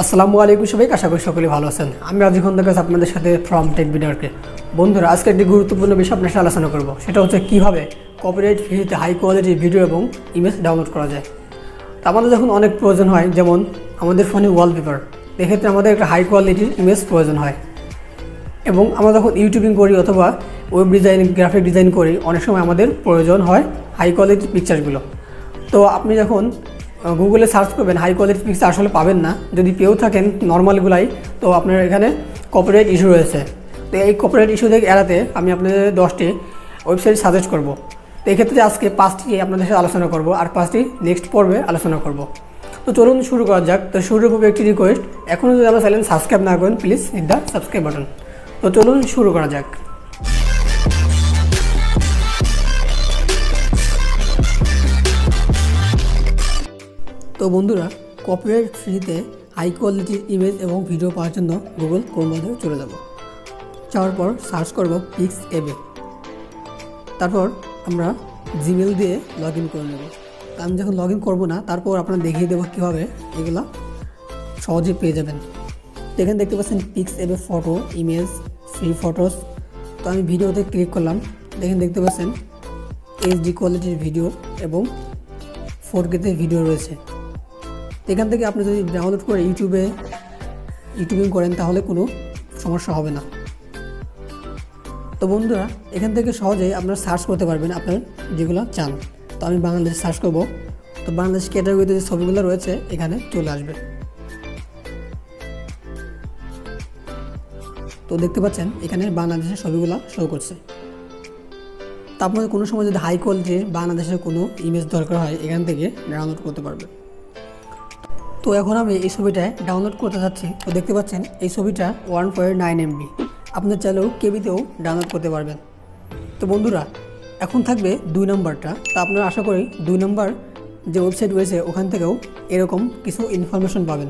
আসসালামু আলাইকুম সবাইকে, আশা করি সকলে ভালো আছেন। আমি রাজীব খন্দকার আপনাদের সাথে ফ্রম টেক ভিডিওকে। বন্ধুরা, আজকে একটি গুরুত্বপূর্ণ বিষয় আপনার সাথে আলোচনা করব। সেটা হচ্ছে কীভাবে কপিরাইট ফ্রিতে হাই কোয়ালিটির ভিডিও এবং ইমেজ ডাউনলোড করা যায়। তো আমাদের যখন অনেক প্রয়োজন হয়, যেমন আমাদের ফোনে ওয়ালপেপার, এক্ষেত্রে আমাদের একটা হাই কোয়ালিটির ইমেজ প্রয়োজন হয়। এবং আমরা যখন ইউটিউবিং করি অথবা ওয়েব ডিজাইন, গ্রাফিক ডিজাইন করি, অনেক সময় আমাদের প্রয়োজন হয় হাই কোয়ালিটির পিকচারগুলো। তো আপনি যখন গুগলে সার্চ করবেন, হাই কোয়ালিটি পিকচার আসলে পাবেন না। যদি পেয়েও থাকেন নর্মালগুলাই, তো আপনার এখানে কপিরাইট ইস্যু রয়েছে। তো এই কপিরাইট ইস্যু থেকে এড়াতে আমি আপনাদের 10টি ওয়েবসাইট সাজেস্ট করব। তো এক্ষেত্রে আজকে 5টি আপনাদের সাথে আলোচনা করব, আর 5টি নেক্সট পর্বে আলোচনা করব। তো চলুন শুরু করা যাক। তো শুরুর পূর্বে একটি রিকোয়েস্ট, এখনও যদি আমার চ্যানেল সাবস্ক্রাইব না করেন, please hit the subscribe button. তো চলুন শুরু করা যাক। তো বন্ধুরা, কপিরাইট ফ্রিতে হাই কোয়ালিটির ইমেজ এবং ভিডিও পাওয়ার জন্য গুগল ক্রোম ব্রাউজারে চলে যাব। যাওয়ার পর সার্চ করব পিক্সএবে। তারপর আমরা জিমেল দিয়ে লগ ইন করে নেব। তো আমি যখন লগ ইন করবো না, তারপর আপনারা দেখিয়ে দেবো কীভাবে এগুলো সহজে পেয়ে যাবেন। তো এখানে দেখতে পাচ্ছেন পিক্সএবে ফটো, ইমেজ, ফ্রি ফটোস। তো আমি ভিডিওতে ক্লিক করলাম। দেখেন দেখতে পাচ্ছেন এইচডি কোয়ালিটির ভিডিও এবং 4K ভিডিও রয়েছে। এখান থেকে আপনি যদি ডাউনলোড করে ইউটিউবিং করেন, তাহলে কোনো সমস্যা হবে না। তো বন্ধুরা, এখান থেকে সহজেই আপনারা সার্চ করতে পারবেন আপনার যেগুলো চান। তো আমি বাংলাদেশ সার্চ করব। তো বাংলাদেশ ক্যাটাগরিতে যে ছবিগুলো রয়েছে এখানে চলে আসবে। তো দেখতে পাচ্ছেন এখানে বাংলাদেশের ছবিগুলো শো করছে। তো আপনাদের কোনো সময় যদি হাই কোয়ালিটির বাংলাদেশের কোনো ইমেজ দরকার হয়, এখান থেকে ডাউনলোড করতে পারবেন। তো এখন আমি এই ছবিটায় ডাউনলোড করতে যাচ্ছি। তো দেখতে পাচ্ছেন এই ছবিটা 1.9 MB। আপনার চাইলেও কেবিতেও ডাউনলোড করতে পারবেন। তো বন্ধুরা, এখন থাকবে 2 নম্বরটা। তো আপনারা আশা করি 2 নম্বর যে ওয়েবসাইট রয়েছে ওখান থেকেও এরকম কিছু ইনফরমেশন পাবেন।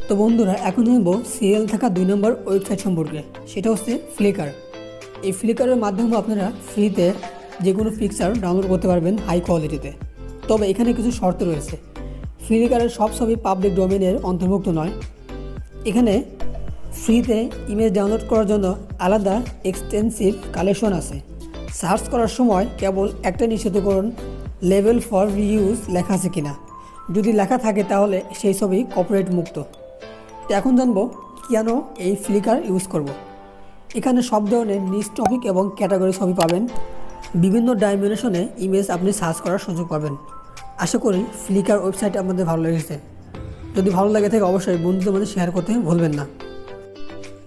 তো বন্ধুরা, এখন জানবো সিরিয়াল থাকা 2 নম্বর ওয়েবসাইট সম্পর্কে। সেটা হচ্ছে ফ্লিকার। এই ফ্লিকারের মাধ্যমে আপনারা ফ্রিতে যে কোনো পিকচার ডাউনলোড করতে পারবেন হাই কোয়ালিটিতে। তবে এখানে কিছু শর্ত রয়েছে। ফ্লিকারের সব ছবি পাবলিক ডোমেনের অন্তর্ভুক্ত নয়। এখানে ফ্রিতে ইমেজ ডাউনলোড করার জন্য আলাদা এক্সটেন্সিভ কালেকশন আছে। সার্চ করার সময় কেবল একটা নিশ্চিতকরণ লেভেল ফর রিউজ লেখা আছে কিনা। যদি লেখা থাকে তাহলে সেই ছবি কপিরাইট মুক্ত। তো এখন জানবো কেন এই ফ্লিকার ইউজ করব। এখানে সব ধরনের নিজ টপিক এবং ক্যাটাগরি ছবি পাবেন। বিভিন্ন ডাইমেনশনে ইমেজ আপনি সার্চ করার সুযোগ পাবেন। আশা করি ফ্লিকার ওয়েবসাইট আপনাদের ভালো লেগেছে। যদি ভালো লাগে থাকে অবশ্যই বন্ধুদের মধ্যে শেয়ার করতে ভুলবেন না।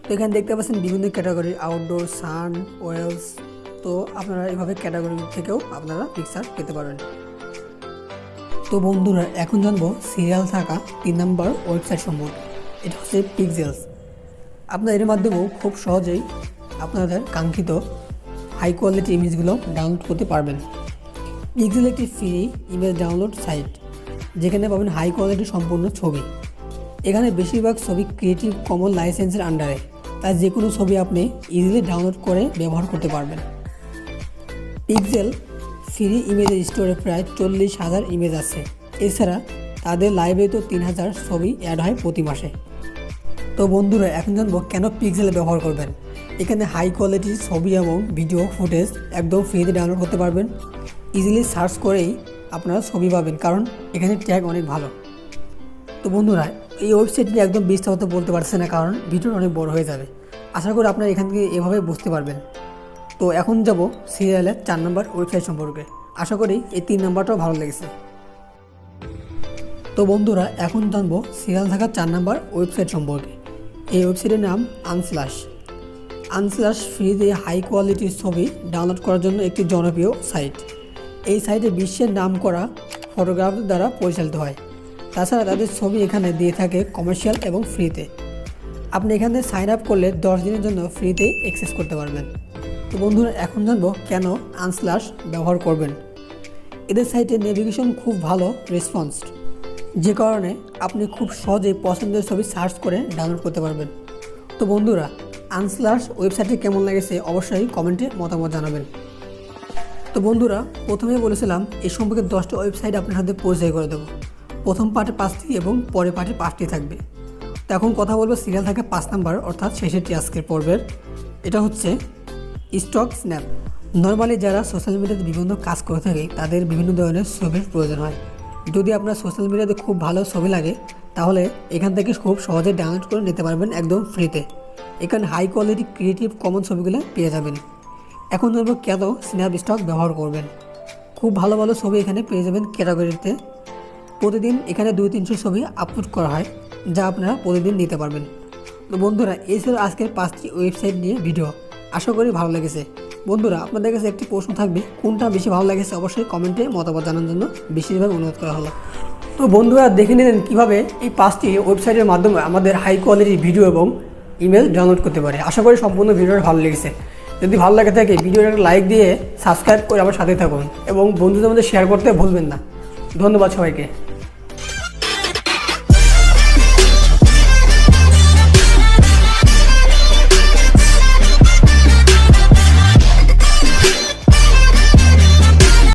তো এখানে দেখতে পাচ্ছেন বিভিন্ন ক্যাটাগরি, আউটডোর, সান, ওয়েলস। তো আপনারা এইভাবে ক্যাটাগরি থেকেও আপনারা পিকচার পেতে পারেন। তো বন্ধুরা, এখন জানবো সিরিয়াল থাকা 3 নম্বর ওয়েবসাইট সম্পর্কে। এটা হচ্ছে পিক্সেলস। আপনারা এর মাধ্যমেও খুব সহজেই আপনাদের কাঙ্ক্ষিত হাই কোয়ালিটি ইমেজগুলো ডাউনলোড করতে পারবেন। পিক্সেল একটি ফ্রি ইমেজ ডাউনলোড সাইট, যেখানে পাবেন হাই কোয়ালিটির সম্পূর্ণ ছবি। এখানে বেশিরভাগ ছবি ক্রিয়েটিভ কমন লাইসেন্সের আন্ডারে, তাই যে কোনো ছবি আপনি ইজিলি ডাউনলোড করে ব্যবহার করতে পারবেন। পিক্সেল ফ্রি ইমেজ স্টোরে প্রায় 40,000 ইমেজ আছে। এছাড়া তাদের লাইব্রেরিতে 3,000 ছবি অ্যাড হয় প্রতি মাসে। তো বন্ধুরা, এখন জানবো কেন পিক্সেল ব্যবহার করবেন। এখানে হাই কোয়ালিটির ছবি এবং ভিডিও ফুটেজ একদম ফ্রিতে ডাউনলোড করতে পারবেন। ইজিলি সার্চ করেই আপনারা ছবি পাবেন, কারণ এখানে ট্যাগ অনেক ভালো। তো বন্ধুরা, এই ওয়েবসাইটটি একদম বিস্তারিত বলতে পারছে না, কারণ ভিডিও অনেক বড় হয়ে যাবে। আশা করি আপনারা এখান থেকে এভাবে বুঝতে পারবেন। তো এখন যাব সিরিয়ালের 4 নম্বর ওয়েবসাইট সম্পর্কে। আশা করি এই 3 নম্বরটাও ভালো লেগেছে। তো বন্ধুরা, এখন জানবো সিরিয়াল থাকা 4 নম্বর ওয়েবসাইট সম্পর্কে। এই ওয়েবসাইটের নাম আনস্লাশ। আনস্লাশ ফ্রিতে হাই কোয়ালিটির ছবি ডাউনলোড করার জন্য একটি জনপ্রিয় সাইট। এই সাইটে বিশ্বের নামকরা ফটোগ্রাফার দ্বারা পরিচালিত হয়। তাছাড়া তাদের ছবি এখানে দিয়ে থাকে কমার্শিয়াল এবং ফ্রিতে। আপনি এখানে সাইন আপ করলে 10 দিনের জন্য ফ্রিতে অ্যাক্সেস করতে পারবেন। তো বন্ধুরা, এখন জানবো কেন আনস্লাশ ব্যবহার করবেন। এদের সাইটে নেভিগেশন খুব ভালো রেসপন্স, যে কারণে আপনি খুব সহজেই পছন্দের ছবি সার্চ করে ডাউনলোড করতে পারবেন। তো বন্ধুরা, আনস্লাশ ওয়েবসাইটে কেমন লেগেছে অবশ্যই কমেন্টে মতামত জানাবেন। তো বন্ধুরা, প্রথমেই বলেছিলাম এই সম্পর্কে 10টা ওয়েবসাইট আপনার সাথে পরিচয় করে দেবো। প্রথম পার্টে 5টি এবং পরের পার্টে 5টি থাকবে। তো এখন কথা বলবো সিরিয়াল থাকে 5 নাম্বার অর্থাৎ শেষেরটি আজকের পর্বের। এটা হচ্ছে স্টক স্ন্যাপ। নর্মালি যারা সোশ্যাল মিডিয়াতে বিভিন্ন কাজ করে থাকে তাদের বিভিন্ন ধরনের ছবির প্রয়োজন হয়। যদি আপনার সোশ্যাল মিডিয়াতে খুব ভালো ছবি লাগে তাহলে এখান থেকে খুব সহজে ডাউনলোড করে নিতে পারবেন একদম ফ্রিতে। এখানে হাই কোয়ালিটি ক্রিয়েটিভ কমন ছবিগুলো পেয়ে যাবেন। এখন জানবো কেন স্ন্যাপ স্টক ব্যবহার করবেন। খুব ভালো ভালো ছবি এখানে পেয়ে যাবেন ক্যাটাগরিতে। প্রতিদিন এখানে 200-300 ছবি আপলোড করা হয় যা আপনারা প্রতিদিন নিতে পারবেন। তো বন্ধুরা এই ছিল আজকের 5টি ওয়েবসাইট নিয়ে ভিডিও। আশা করি ভালো লেগেছে। বন্ধুরা আপনাদের কাছে একটি প্রশ্ন থাকবে, কোনটা বেশি ভালো লেগেছে অবশ্যই কমেন্টে মতামত জানার জন্য বেশিরভাগ অনুরোধ করা হলো। তো বন্ধুরা দেখে নিলেন কীভাবে এই 5টি ওয়েবসাইটের মাধ্যমে আমাদের হাই কোয়ালিটি ভিডিও এবং ইমেল ডাউনলোড করতে পারে। আশা করি সম্পূর্ণ ভিডিওটা ভালো লেগেছে। যদি ভালো লাগে থাকে ভিডিওটা লাইক দিয়ে সাবস্ক্রাইব করে আমার সাথে থাকুন এবং বন্ধুদের মধ্যে শেয়ার করতে ভুলবেন না। ধন্যবাদ সবাইকে।